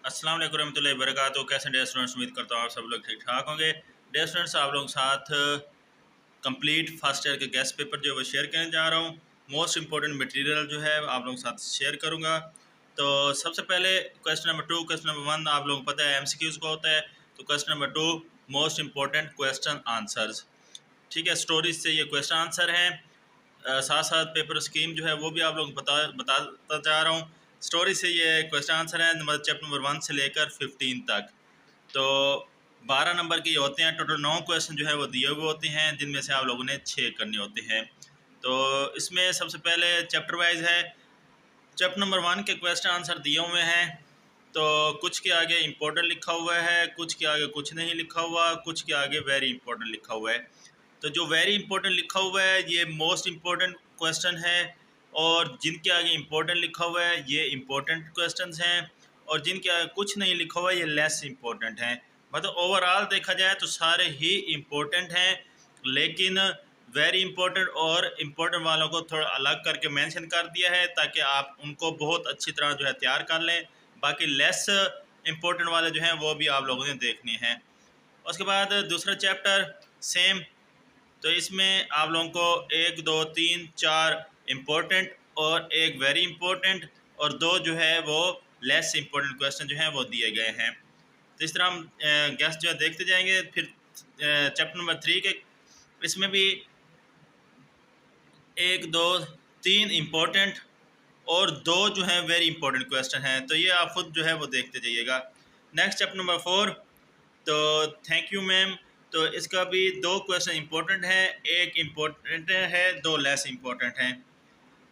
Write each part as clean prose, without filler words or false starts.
अस्सलाम वालेकुम रहमतुल्लाहि वबरकातुहू। कैसे डे स्टूडेंट्स, उम्मीद करता हूँ आप सब लोग ठीक ठाक होंगे। डे स्टूडेंट्स, आप लोगों के साथ कंप्लीट फर्स्ट ईयर के गेस्ट पेपर जो है वो शेयर करने जा रहा हूँ। मोस्ट इंपॉर्टेंट मटेरियल जो है आप लोगों के साथ शेयर करूँगा। तो सबसे पहले क्वेश्चन नंबर 2, क्वेश्चन नंबर 1 आप लोगों को पता है MCQs का होता है। तो question number 2, most important question answers. ठीक है, स्टोरीज से ये क्वेश्चन आंसर हैं। साथ साथ पेपर स्कीम जो है वो भी आप लोगों को बताता जा रहा हूँ। स्टोरी से ये क्वेश्चन आंसर है चैप्टर नंबर 1 से लेकर 15 तक। तो 12 नंबर के ये होते हैं। टोटल 9 क्वेश्चन जो है वो दिए हुए होते हैं, जिनमें से आप लोगों ने 6 करने होते हैं। तो इसमें सबसे पहले चैप्टर वाइज है। चैप्टर नंबर 1 के क्वेश्चन आंसर दिए हुए हैं। तो कुछ के आगे इम्पोर्टेंट लिखा हुआ है, कुछ के आगे कुछ नहीं लिखा हुआ, कुछ के आगे वेरी इंपॉर्टेंट लिखा हुआ है। तो जो वेरी इंपॉर्टेंट लिखा हुआ है ये मोस्ट इंपॉर्टेंट क्वेश्चन है, और जिनके आगे इम्पोर्टेंट लिखा हुआ है ये इम्पोर्टेंट क्वेश्चंस हैं, और जिनके आगे कुछ नहीं लिखा हुआ है ये लेस इम्पोर्टेंट हैं। मतलब ओवरऑल देखा जाए तो सारे ही इम्पोर्टेंट हैं, लेकिन वेरी इंपॉर्टेंट और इम्पोर्टेंट वालों को थोड़ा अलग करके मेंशन कर दिया है ताकि आप उनको बहुत अच्छी तरह जो है तैयार कर लें। बाकी लेस इम्पोर्टेंट वाले जो हैं वो भी आप लोगों ने देखने हैं। उसके बाद दूसरा चैप्टर सेम। तो इसमें आप लोगों को 1 2 3 4 इम्पोर्टेंट और एक वेरी इंपॉर्टेंट और 2 जो है वो लेस इंपॉर्टेंट क्वेश्चन जो हैं वो दिए गए हैं। तो इस तरह हम गेस्ट जो है देखते जाएंगे। फिर चैप्टर नंबर 3 के इसमें भी 1 2 3 इम्पोर्टेंट और 2 जो है वेरी इंपॉर्टेंट क्वेश्चन हैं। तो ये आप खुद जो है वो देखते जाइएगा। नेक्स्ट चैप्टर नंबर 4, तो थैंक यू मैम। तो इसका भी 2 क्वेश्चन इंपॉर्टेंट है, एक इम्पोर्टेंट है, 2 लेस इम्पोर्टेंट हैं।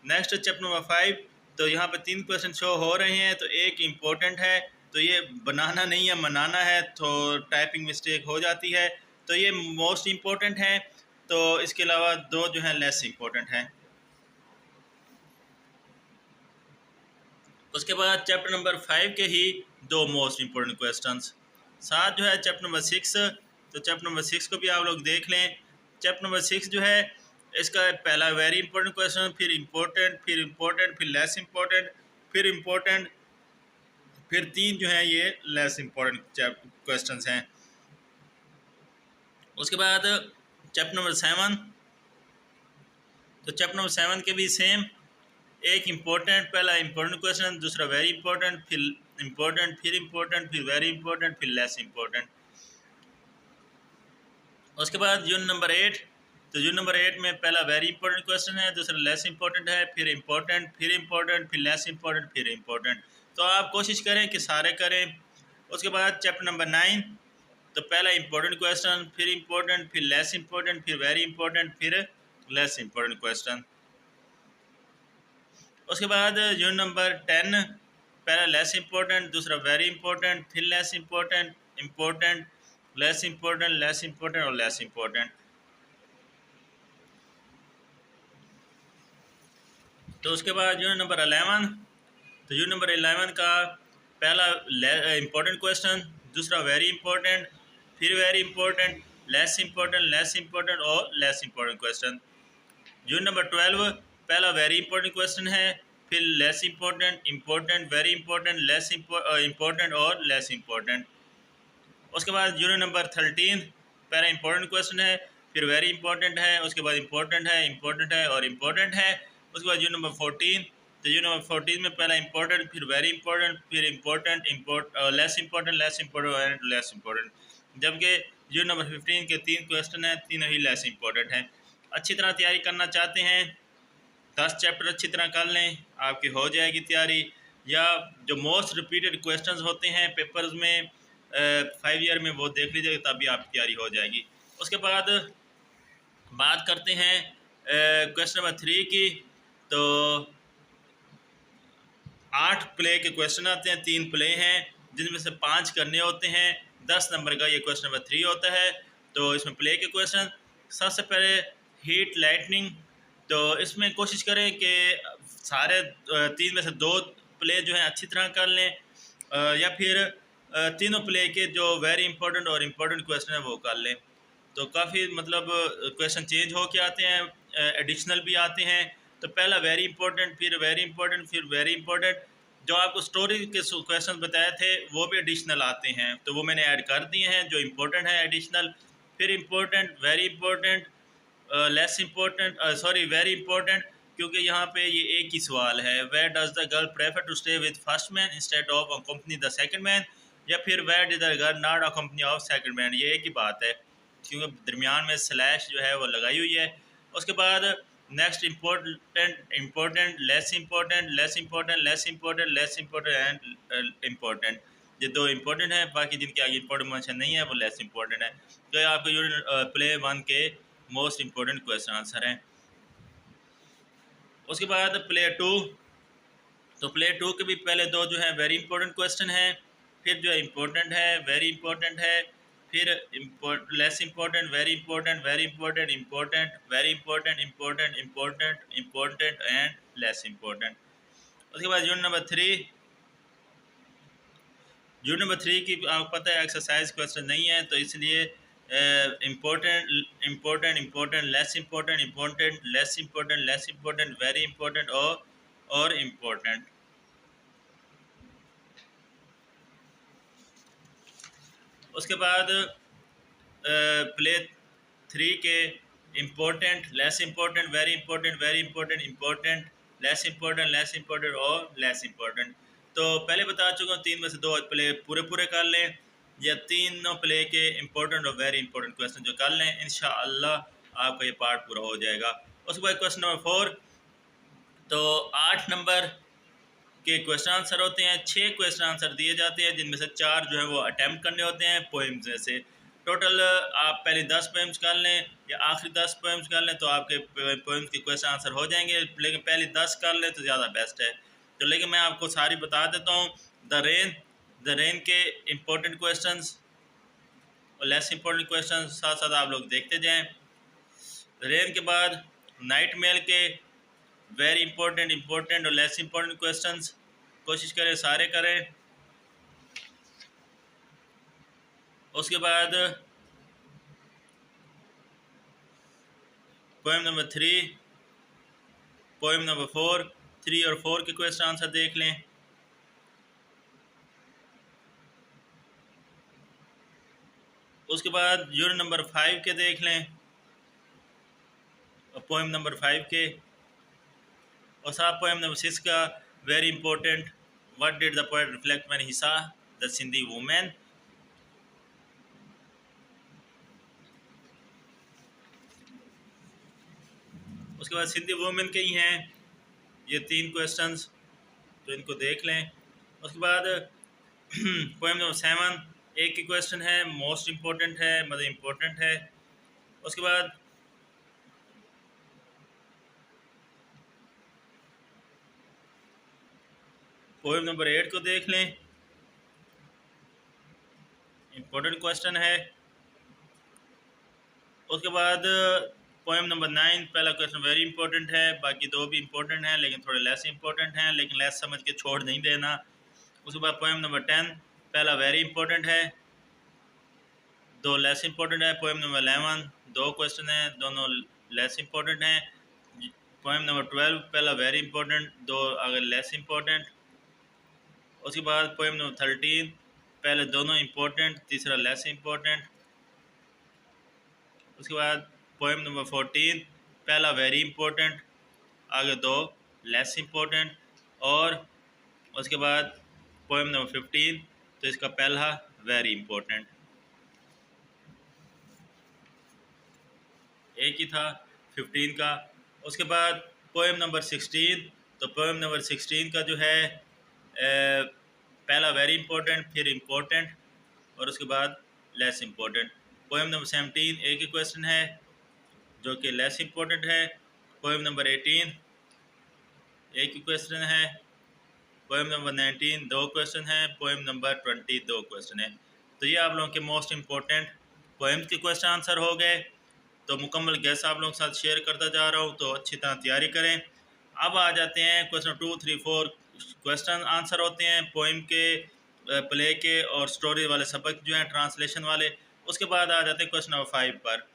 नेक्स्ट चैप्टर नंबर 5, तो यहाँ पे 3 क्वेश्चन शो हो रहे हैं, तो एक इम्पोर्टेंट है। तो ये बनाना नहीं है, मनाना है, तो टाइपिंग मिस्टेक हो जाती है। तो ये मोस्ट इम्पोर्टेंट है। तो इसके अलावा 2 जो हैं लेस इम्पोर्टेंट हैं। उसके बाद चैप्टर नंबर 5 के ही 2 मोस्ट इम्पोर्टेंट क्वेश्चंस। साथ जो है चैप्टर नंबर 6। तो चैप्टर नंबर 6 को भी आप लोग देख लें। चैप्टर नंबर 6 जो है इसका पहला वेरी इंपॉर्टेंट क्वेश्चन, फिर इम्पोर्टेंट, फिर इम्पोर्टेंट, फिर लेस इम्पोर्टेंट, फिर इम्पोर्टेंट, फिर 3 जो है ये लेस इम्पोर्टेंट क्वेश्चंस हैं। उसके बाद चैप्टर नंबर 7। तो चैप्टर नंबर 7 के भी सेम, एक इम्पोर्टेंट, पहला इम्पोर्टेंट क्वेश्चन, दूसरा वेरी इंपॉर्टेंट, फिर इम्पोर्टेंट, फिर इम्पोर्टेंट, फिर वेरी इंपॉर्टेंट, फिर लेस इम्पोर्टेंट। उसके बाद यूनिट नंबर 8। तो यूनिट नंबर 8 में पहला वेरी इंपॉर्टेंट क्वेश्चन है, दूसरा लेस इंपॉर्टेंट है, फिर इम्पोर्टेंट, फिर इम्पोर्टेंट, फिर लेस इंपॉर्टेंट, फिर इम्पोर्टेंट। तो आप कोशिश करें कि सारे करें। उसके बाद चैप्टर नंबर 9। तो पहला इंपॉर्टेंट क्वेश्चन, फिर इम्पोर्टेंट, फिर लेस इंपॉर्टेंट, फिर वेरी इंपॉर्टेंट, फिर लेस इंपॉर्टेंट क्वेश्चन। उसके बाद यूनिट नंबर 10, पहला लेस इंपॉर्टेंट, दूसरा वेरी इंपॉर्टेंट, फिर less important, important, less important, less important और लेस इंपॉर्टेंट। तो उसके बाद यूनिट नंबर 11। तो यूनिट नंबर 11 का पहला इंपॉर्टेंट क्वेश्चन, दूसरा वेरी इंपॉर्टेंट, फिर very important, less important, less important और less important question. Unit number 12, पहला वेरी इंपॉर्टेंट क्वेश्चन है, फिर less important, important, very important, less important और लेस इंपॉर्टेंट। उसके बाद यूनिट नंबर 13, पहला इंपॉर्टेंट क्वेश्चन है, फिर वेरी इंपॉर्टेंट है, उसके बाद इंपॉर्टेंट है और इम्पोर्टेंट है। उसके बाद यूनिट नंबर 14। तो यूनिट नंबर 14 में पहला इंपॉर्टेंट, फिर वेरी इंपॉर्टेंट, फिर लेस इंपॉर्टेंट, लेस इंपॉर्टेंट और लेस इंपॉर्टेंट। जबकि यूनिट नंबर 15 के 3 क्वेश्चन हैं, तीनों ही लेस इंपॉर्टेंट हैं। अच्छी तरह तैयारी करना चाहते हैं, 10 चैप्टर अच्छी तरह कर लें, आपकी हो जाएगी तैयारी। या जो मोस्ट रिपीटेड क्वेश्चंस होते हैं पेपर्स में 5 ईयर में, वो देख लीजिएगा, तभी आपकी तैयारी हो जाएगी। उसके बाद बात करते हैं क्वेश्चन नंबर 3 की। तो 8 प्ले के क्वेश्चन आते हैं, 3 प्ले हैं, जिनमें से 5 करने होते हैं। 10 नंबर का ये क्वेश्चन नंबर 3 होता है। तो इसमें प्ले के क्वेश्चन, सबसे पहले हीट लाइटनिंग। तो इसमें कोशिश करें कि सारे 3 में से 2 प्ले जो हैं अच्छी तरह कर लें, या फिर तीनों प्ले के जो वेरी इंपॉर्टेंट और इम्पोर्टेंट क्वेश्चन है वो कर लें। तो काफ़ी मतलब क्वेश्चन चेंज हो के आते हैं, एडिशनल भी आते हैं। तो पहला वेरी इंपॉर्टेंट, फिर वेरी इंपॉर्टेंट, फिर वेरी इंपॉर्टेंट, जो आपको स्टोरी के क्वेश्चन बताए थे वो भी एडिशनल आते हैं, तो वो मैंने ऐड कर दिए हैं जो इम्पोर्टेंट है एडिशनल। फिर important, very important, less important, sorry very important, क्योंकि यहाँ पे ये एक ही सवाल है, where does the girl prefer to stay with first man instead of accompany the second man, या फिर where did the girl not accompany of second man. ये एक ही बात है, क्योंकि दरमियान में स्लैश जो है वो लगाई हुई है। उसके बाद next important, important, less important, less important, less important, less important and important. ये दो इम्पोर्टेंट है, बाकी जिनके आगे इम्पोर्टेंट मेंशन नहीं है वो लेस इम्पोर्टेंट है। तो ये आपके यूनिट प्ले वन के मोस्ट इम्पोर्टेंट क्वेश्चन आंसर हैं। उसके बाद प्ले टू, तो प्ले टू के भी पहले दो जो है वेरी इंपॉर्टेंट क्वेश्चन है, फिर जो है इम्पोर्टेंट है, वेरी इंपॉर्टेंट है, फिर less important, very important, very important, important, very important, important, important, important and less important. उसके बाद unit number three, unit number three की आपको पता है एक्सरसाइज क्वेश्चन नहीं है, तो इसलिए important, important, important, less important, important, less important, less important, very important और इम्पोर्टेंट। उसके बाद प्ले थ्री के important, less important, very important, very important, important, less important, less important और लेस इम्पोर्टेंट। तो पहले बता चुका हूँ, तीन में से दो प्ले पूरे पूरे कर लें, या तीनों प्ले के इम्पोर्टेंट और वेरी इंपॉर्टेंट क्वेश्चन जो कर लें, इंशाअल्लाह आपका ये पार्ट पूरा हो जाएगा। उसके बाद क्वेश्चन नंबर 4, तो 8 नंबर के क्वेश्चन आंसर होते हैं, 6 क्वेश्चन आंसर दिए जाते हैं, जिनमें से 4 जो है वो अटैम्प्ट करने होते हैं पोइम्स में से। टोटल आप पहले 10 पोइम्स कर लें या आखिरी 10 पोइम्स कर लें तो आपके पोइम्स के क्वेश्चन आंसर हो जाएंगे, लेकिन पहले 10 कर लें तो ज़्यादा बेस्ट है। तो लेकिन मैं आपको सारी बता देता हूँ। द रेन के इम्पोर्टेंट क्वेश्चंस और लेस इम्पोर्टेंट क्वेश्चन साथ साथ आप लोग देखते जाएं। रेन के बाद नाइट मेल के वेरी इंपॉर्टेंट, इम्पोर्टेंट और लेस इम्पोर्टेंट क्वेश्चंस कोशिश करें सारे करें। उसके बाद पोएम नंबर 3, पोएम नंबर 4, 3 और 4 के क्वेश्चन आंसर देख लें। उसके बाद यूनिट नंबर 5 के देख लें, और पोएम नंबर 5 के, और साथ पोएम नंबर 6 का very important, what did the poet reflect when he saw the Sindhi women. उसके बाद सिंधी वुमेन के ही हैं ये 3 क्वेश्चंस, तो इनको देख लें। उसके बाद पोएम नंबर 7 एक ही क्वेश्चन है, मोस्ट इम्पोर्टेंट है, मतलब इम्पोर्टेंट है। उसके बाद पोएम नंबर 8 को देख लें, इम्पोर्टेंट क्वेश्चन है। उसके बाद पोएम नंबर 9 पहला क्वेश्चन वेरी इंपॉर्टेंट है, बाकी दो भी इंपॉर्टेंट हैं लेकिन थोड़े लेस इंपॉर्टेंट हैं, लेकिन लेस समझ के छोड़ नहीं देना। उसके बाद पोएम नंबर 10 पहला वेरी इंपॉर्टेंट है, दो लेस इंपॉर्टेंट है। पोएम नंबर 11 दो क्वेश्चन हैं, दोनों लेस इंपॉर्टेंट हैं। पोएम नंबर 12 पहला वेरी इंपॉर्टेंट, दो अगर लेस इंपॉर्टेंट। उसके बाद पोएम नंबर 13 पहले दोनों इंपॉर्टेंट, तीसरा लेस इंपॉर्टेंट। उसके बाद पोएम नंबर 14 पहला वेरी इंपॉर्टेंट, आगे दो लेस इंपॉर्टेंट। और उसके बाद पोएम नंबर 15 तो इसका पहला वेरी इंपॉर्टेंट, एक ही था 15 का। उसके बाद पोएम नंबर 16, तो पोएम नंबर 16 का जो है पहला वेरी इंपॉर्टेंट, फिर इम्पोर्टेंट और उसके बाद लेस इम्पोर्टेंट। पोएम नंबर 17 एक ही क्वेश्चन है जो कि लेस इम्पोर्टेंट है। पोएम नंबर 18 एक ही क्वेश्चन है। पोएम नंबर 19 दो क्वेश्चन है। पोएम नंबर 20 दो क्वेश्चन है। तो ये आप लोगों के मोस्ट इम्पोर्टेंट पोएम्स के क्वेश्चन आंसर हो गए। तो मुकम्मल गैस आप लोगों के साथ शेयर करता जा रहा हूँ, तो अच्छी तरह तैयारी करें। अब आ जाते हैं क्वेश्चन 2, 3, 4 क्वेश्चन आंसर होते हैं पोएम के, प्ले के और स्टोरी वाले सबक जो हैं ट्रांसलेशन वाले। उसके बाद आ जाते हैं क्वेश्चन नंबर 5 पर।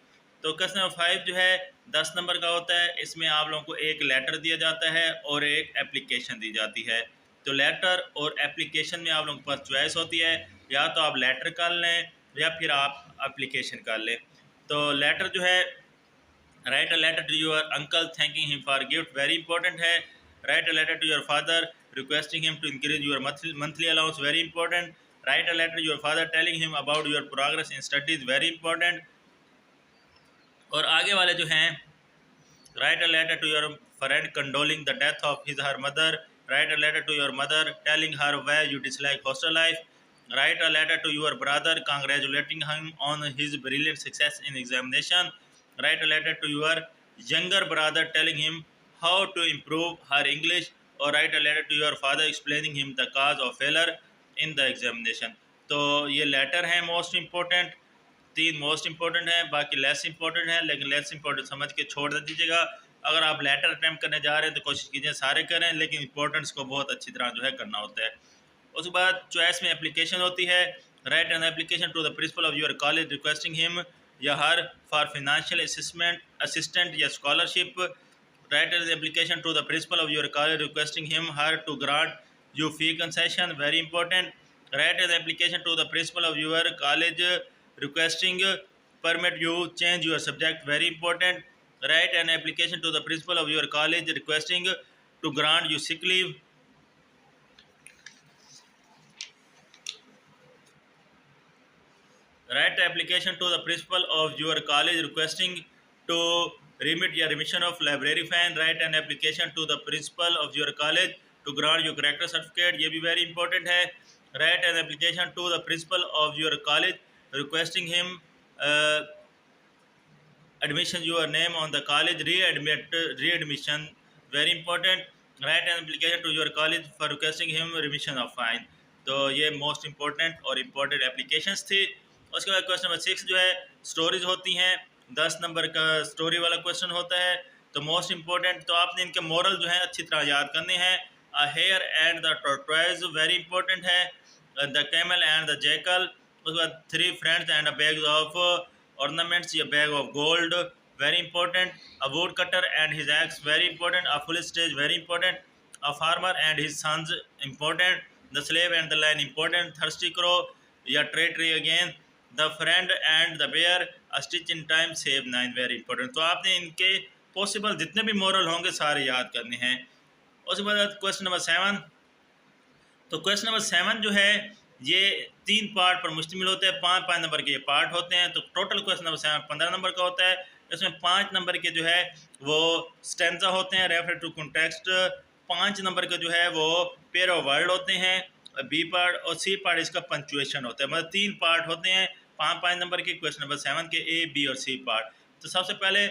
तो क्वेश्चन नंबर 5 जो है 10 नंबर का होता है। इसमें आप लोगों को एक लेटर दिया जाता है और एक एप्लीकेशन दी जाती है। तो लेटर और एप्लीकेशन में आप लोगों के पास चॉइस होती है, या तो आप लेटर कर लें या फिर आप एप्लीकेशन कर लें। तो लेटर जो है, write a letter to your uncle thanking him for gift, very important है। Write a letter to your father requesting him to increase your monthly allowance, very important. Write a letter to your father telling him about your progress in studies, very important. और आगे वाले जो हैं, write a letter to your friend condoling the death of his her mother, write a letter to your mother telling her why you dislike hostel life, write a letter to your brother congratulating him on his brilliant success in examination, write a letter to your younger brother telling him how to improve her English, or write a letter to your father explaining him the cause of failure in the examination। तो ये letter है most important, 3 most important है, बाकी less important है, लेकिन less important समझ के छोड़ दीजिएगा। अगर आप लेटर अटैम्प्ट करने जा रहे हैं तो कोशिश कीजिए सारे करें, लेकिन इंपॉर्टेंट्स को बहुत अच्छी तरह जो है करना होता है। उसके बाद चॉइस में एप्लीकेशन होती है, write an application to the principal of your college requesting him या हर फॉर फाइनेंशियल असिस्टेंट या scholarship, write an application to the principal of your college requesting him her to grant you fee concession, very important. Write an application to the principal of your college requesting permit you change your subject, very important. Write an application to the principal of your college requesting to grant you sick leave. Write application to the principal of your college requesting to remit your remission of library fine. Write an application to the principal of your college to grant you character certificate, ये भी very important है। Write an application to the principal of your college requesting him admission your name on the college readmission, very important। Write an application to your college for requesting him remission of fine। तो ये most important और important applications थी। उसके बाद question number 6 जो है stories होती हैं, 10 नंबर का स्टोरी वाला क्वेश्चन होता है। तो मोस्ट इम्पोर्टेंट, तो आपने इनके मोरल जो है अच्छी तरह याद करने हैं। A hare and the tortoise, very important है। The camel and the jackal, उसके बाद 3 friends and a bag of ornaments, a bag of gold, very important। A woodcutter and his axe, very important। A full stage, very important। A farmer and his sons, important। The slave and the lion, important। Thirsty crow या traitor again। The friend and the bear, a stitch in time save 9, very important। तो आपने इनके possible जितने भी moral होंगे सारे याद करने हैं। उसके बाद क्वेश्चन नंबर 7, तो क्वेश्चन नंबर 7 जो है ये 3 पार्ट पर मुश्तमिल होते हैं, 5 नंबर के ये पार्ट होते हैं। तो टोटल क्वेश्चन नंबर 7 15 नंबर का होता है। इसमें 5 नंबर के जो है वो स्टेंजा होते हैं, रेफर टू कॉन्टेक्स्ट। 5 नंबर का जो है वो पेयर ऑफ वर्ड होते हैं, बी पार्ट, और सी पार्ट इसका पंचुएशन होता है। मतलब 3 पार्ट होते हैं 5 नंबर के क्वेश्चन नंबर 7 के, ए बी और सी पार्ट। तो सबसे पहले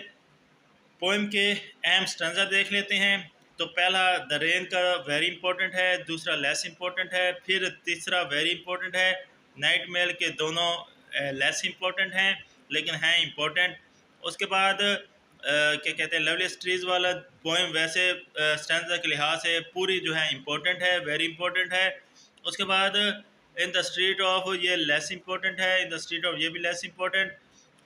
पोएम के अहम स्टेंजा देख लेते हैं। तो पहला द रेन का वेरी इंपॉर्टेंट है, दूसरा लेस इंपॉर्टेंट है, फिर तीसरा वेरी इंपॉर्टेंट है। नाइट मेल के दोनों लेस इंपॉर्टेंट हैं लेकिन हैं इंपॉर्टेंट। उसके बाद क्या कहते हैं, लवली ट्रीज वाला पोएम वैसे स्टेंजा के लिहाज से पूरी जो है इंपॉर्टेंट है, वेरी इंपॉर्टेंट है। उसके बाद इन द स्ट्रीट ऑफ, ये लेस इंपॉर्टेंट है, इन द स्ट्रीट ऑफ ये भी लेस इंपॉर्टेंट।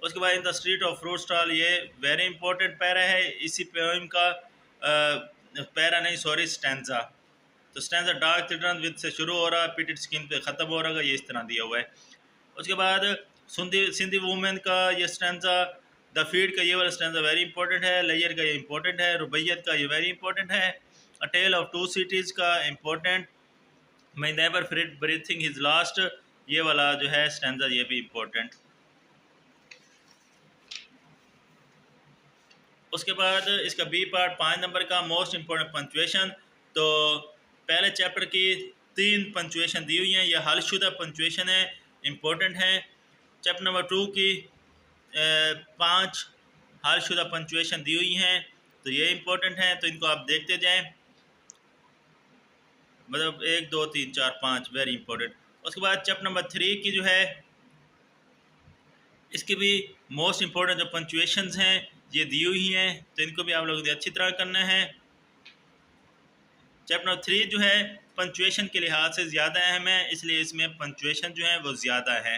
उसके बाद in the street of fruit stall, ये वेरी इंपॉर्टेंट पैरा है इसी पोएम का, पैरा नहीं सॉरी स्टैंजा। तो स्टैंजा डार्क चिल्ड्रन विद से शुरू हो रहा, पिटेड स्किन पे ख़त्म हो रहा, ये इस तरह दिया हुआ है। उसके बाद सिंधी वूमेन का ये स्टैंजा, द फीड का ये वाला स्टैंजा वेरी इंपॉर्टेंट है, लेयर का ये इंपॉर्टेंट है, रुबैयत का ये वेरी इंपॉर्टेंट है, अ टेल ऑफ 2 सिटीज़ का important, my neighbour breathing his last, ये वाला जो है स्टैंजा ये भी इंपॉर्टेंट। उसके बाद इसका बी पार्ट 5 नंबर का मोस्ट इम्पोर्टेंट पंचुएशन। तो पहले चैप्टर की 3 पंचुएशन दी हुई हैं, यह हलशुदा पंचुएशन है, इम्पोर्टेंट है। चैप्टर नंबर 2 की 5 हलशुदा पंचुएशन दी हुई हैं, तो ये इम्पोर्टेंट हैं, तो इनको आप देखते जाएं, मतलब 1 2 3 4 5 वेरी इंपॉर्टेंट। उसके बाद चैप्टर नंबर 3 की जो है इसकी भी मोस्ट इम्पोर्टेंट जो पंचुएशंस हैं ये दी हुई हैं, तो इनको भी आप लोगों ने अच्छी तरह करना है। चैप्टर नंबर 3 जो है पंचुएशन के लिहाज से ज़्यादा अहम है, इसलिए इसमें पंचुएशन जो है वो ज़्यादा है।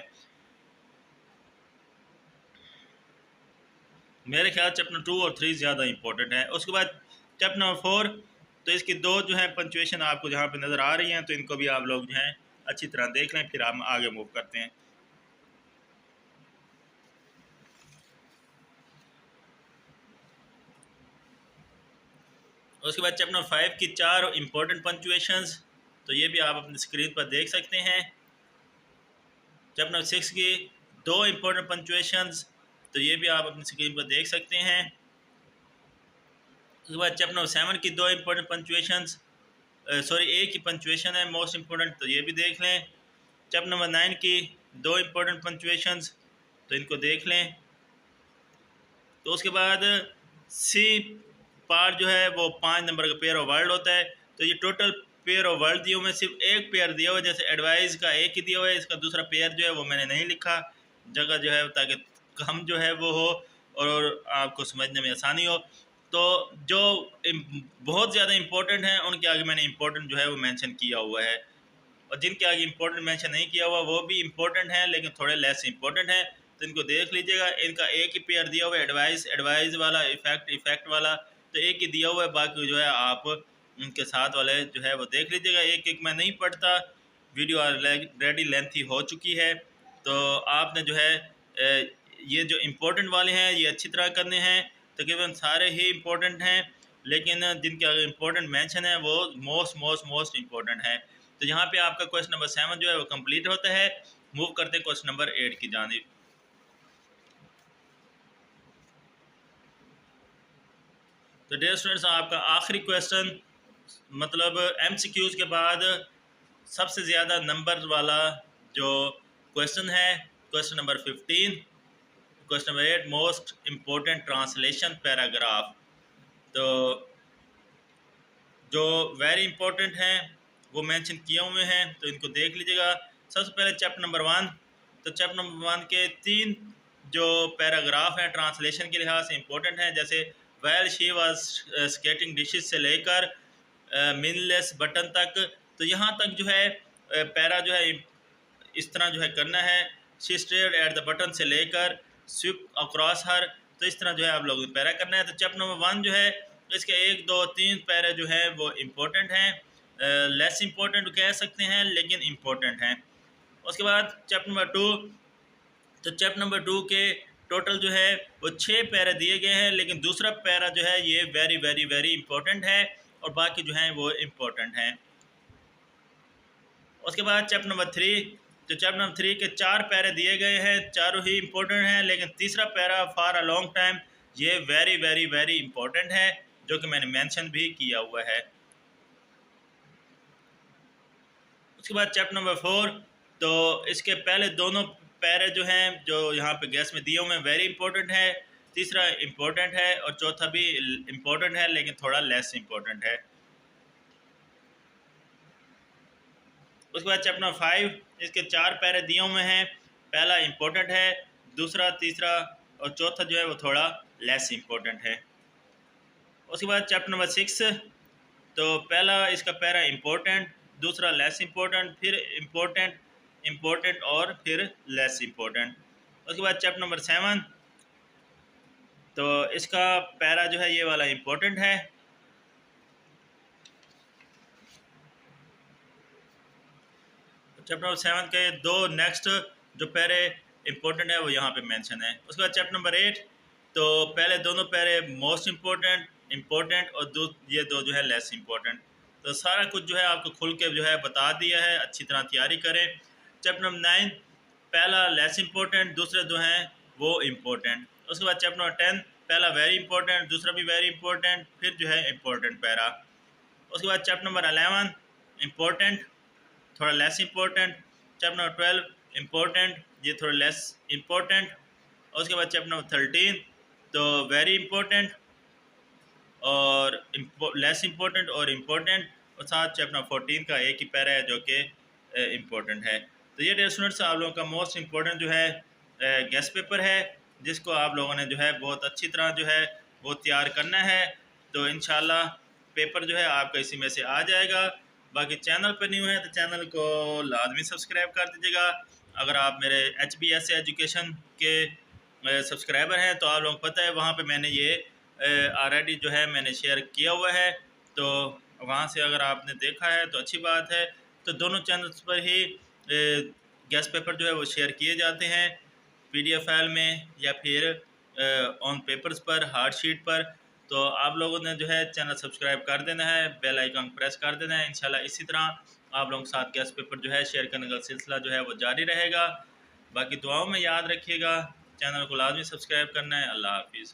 मेरे ख्याल चैप्टर 2 और 3 ज़्यादा इंपॉर्टेंट है। उसके बाद चैप्टर नंबर 4 तो इसकी दो जो है पंचुएशन आपको जहाँ पे नज़र आ रही हैं, तो इनको भी आप लोग जो हैं अच्छी तरह देख लें, फिर हम आगे मूव करते हैं। उसके बाद चैप्टर 5 की 4 इंपॉर्टेंट पंचुएशंस, तो ये भी आप अपनी स्क्रीन पर देख सकते हैं। चैप्टर 6 की 2 इंपॉर्टेंट पंचुएशंस, तो ये भी आप अपनी स्क्रीन पर देख सकते हैं। उसके बाद चैप्टर 7 की 2 इंपॉर्टेंट पंचुएशंस, सॉरी एक ही पंचुएशन है मोस्ट इंपॉर्टेंट, तो ये भी देख लें। चैप्टर नंबर 9 की 2 इंपॉर्टेंट पंचुएशंस, तो इनको देख लें। तो उसके बाद सी पार्ट जो है वो 5 नंबर का पेयर ऑफ वर्ड होता है। तो ये टोटल पेयर ऑफ वर्ड दिए हुए, सिर्फ एक पेयर दिया हुआ है, जैसे एडवाइस का एक ही दिया हुआ है, इसका दूसरा पेयर जो है वो मैंने नहीं लिखा जगह जो है, ताकि कम जो है वो हो और आपको समझने में आसानी हो। तो जो बहुत ज़्यादा इंपॉर्टेंट हैं उनके आगे मैंने इंपॉर्टेंट जो है वो मेंशन किया हुआ है, और जिनके आगे इंपॉर्टेंट मेंशन नहीं किया हुआ वो भी इंपॉर्टेंट है लेकिन थोड़े लेस इंपॉर्टेंट हैं, तो इनको देख लीजिएगा। इनका एक ही पेयर दिया हुआ है, एडवाइस वाला, इफ़ेक्ट वाला, तो एक ही दिया हुआ है, बाकी जो है आप उनके साथ वाले जो है वो देख लीजिएगा। एक एक मैं नहीं पढ़ता, वीडियो ऑलरेडी लेंथी हो चुकी है, तो आपने जो है ये जो इम्पोर्टेंट वाले हैं ये अच्छी तरह करने हैं। तकरीबन सारे ही इम्पोर्टेंट हैं, लेकिन जिनके अगर इम्पोर्टेंट मेंशन है वो मोस्ट इम्पोर्टेंट है। तो यहाँ पे आपका क्वेश्चन नंबर 7 जो है वो कंप्लीट होता है। मूव करते हैं क्वेश्चन नंबर 8 की जानिब। तो डियर स्टूडेंट्स, आपका आखिरी क्वेश्चन, मतलब एमसीक्यूज़ के बाद सबसे ज़्यादा नंबर वाला जो क्वेश्चन है, question number 15, question number 8, most important translation paragraph. तो जो वेरी इंपॉर्टेंट हैं वो मेंशन किए हुए हैं, तो इनको देख लीजिएगा। सबसे पहले चैप्टर नंबर 1, तो चैप्टर नंबर 1 के 3 जो पैराग्राफ हैं ट्रांसलेशन के लिहाज से इंपॉर्टेंट हैं, जैसे well she was skating dishes से लेकर मीनलेस बटन तक। तो यहाँ तक जो है पैरा जो है इस तरह जो है करना है, she stared at the button से लेकर स्विप अक्रॉस हर, तो इस तरह जो है आप लोगों को पैरा करना है। तो चैप्टर नंबर 1 जो है इसके 1 2 3 पैरे जो है वो इम्पोर्टेंट हैं, लेस इम्पोर्टेंट कह सकते हैं लेकिन इम्पोर्टेंट हैं। उसके बाद चैप्टर नंबर 2, तो चैप्टर नंबर 2 के टोटल जो है वो 6 पैरे दिए गए हैं, लेकिन दूसरा पैरा जो है ये वेरी वेरी वेरी इंपॉर्टेंट है और बाकी जो हैं वो इम्पोर्टेंट हैं। उसके बाद चैप्टर नंबर 3, तो चैप्टर नंबर 3 के 4 पैरे दिए गए हैं, चारों ही इंपॉर्टेंट हैं, लेकिन तीसरा para for a long time ये वेरी वेरी वेरी इंपॉर्टेंट है, जो कि मैंने मेंशन भी किया हुआ है। उसके बाद चैप्टर नंबर 4, तो इसके पहले दोनों पैरे जो हैं जो यहाँ पे गैस में दिए हुए हैं वेरी इंपॉर्टेंट है, तीसरा इंपॉर्टेंट है और चौथा भी इंपॉर्टेंट है लेकिन थोड़ा लेस इंपॉर्टेंट है। उसके बाद चैप्टर नंबर 5, इसके 4 पैरे दिए हुए हैं, पहला इंपॉर्टेंट है, दूसरा, तीसरा और चौथा जो है वो थोड़ा लेस इंपॉर्टेंट है। उसके बाद चैप्टर नंबर 6, तो पहला इसका पैरा इंपॉर्टेंट, दूसरा लेस इंपॉर्टेंट, फिर इंपॉर्टेंट, इंपॉर्टेंट और फिर लेस इंपॉर्टेंट। उसके बाद चैप्टर नंबर 7, तो इसका पैरा जो है ये वाला इंपॉर्टेंट है। चैप्टर नंबर 7 के 2 नेक्स्ट जो पैरे इंपॉर्टेंट है वो यहाँ पे मेंशन है। उसके बाद चैप्टर नंबर 8, तो पहले दोनों पैरे मोस्ट इम्पोर्टेंट, इम्पोर्टेंट और ये दो जो है लेस इम्पोर्टेंट। तो सारा कुछ जो है आपको खुल के जो है बता दिया है, अच्छी तरह तैयारी करें। चैप्टर नंबर 9, पहला लेस इम्पोर्टेंट, दूसरे दो हैं वो इम्पोर्टेंट। उसके बाद चैप्टर नंबर 10, पहला वेरी इंपॉर्टेंट, दूसरा भी वेरी इंपॉर्टेंट, फिर जो है इम्पोर्टेंट पैरा। उसके बाद चैप्टर नंबर 11 इम्पोर्टेंट, थोड़ा less important. Chapter number 12 important, ये थोड़ा लेस इम्पोर्टेंट। और उसके बाद चैप्टर नंबर 13, तो वेरी इम्पोर्टेंट और लेस इम्पोर्टेंट और इम्पोर्टेंट, और साथ चैप्टर नंबर 14 का एक ही पैरा है जो कि इम्पोर्टेंट है। तो ये डियर स्टूडेंट्स आप लोगों का मोस्ट इम्पोर्टेंट जो है गेस्ट पेपर है, जिसको आप लोगों ने जो है बहुत अच्छी तरह जो है वो तैयार करना है। तो इंशाल्लाह पेपर जो है आपका इसी में से आ जाएगा। बाकी चैनल पर न्यू है तो चैनल को लाजमी सब्सक्राइब कर दीजिएगा। अगर आप मेरे HBS एजुकेशन के सब्सक्राइबर हैं तो आप लोगों को पता है वहाँ पे मैंने ये ऑलरेडी जो है मैंने शेयर किया हुआ है। तो वहाँ से अगर आपने देखा है तो अच्छी बात है। तो दोनों चैनल्स पर ही गैस पेपर जो है वो शेयर किए जाते हैं, पीडीएफ फाइल में या फिर ऑन पेपर्स पर, हार्ड शीट पर। तो आप लोगों ने जो है चैनल सब्सक्राइब कर देना है, बेल आइकन प्रेस कर देना है। इंशाल्लाह इसी तरह आप लोगों के साथ गैस पेपर जो है शेयर करने का सिलसिला जो है वो जारी रहेगा। बाकी दुआओं में याद रखिएगा, चैनल को लाजमी सब्सक्राइब करना है। अल्लाह हाफिज़।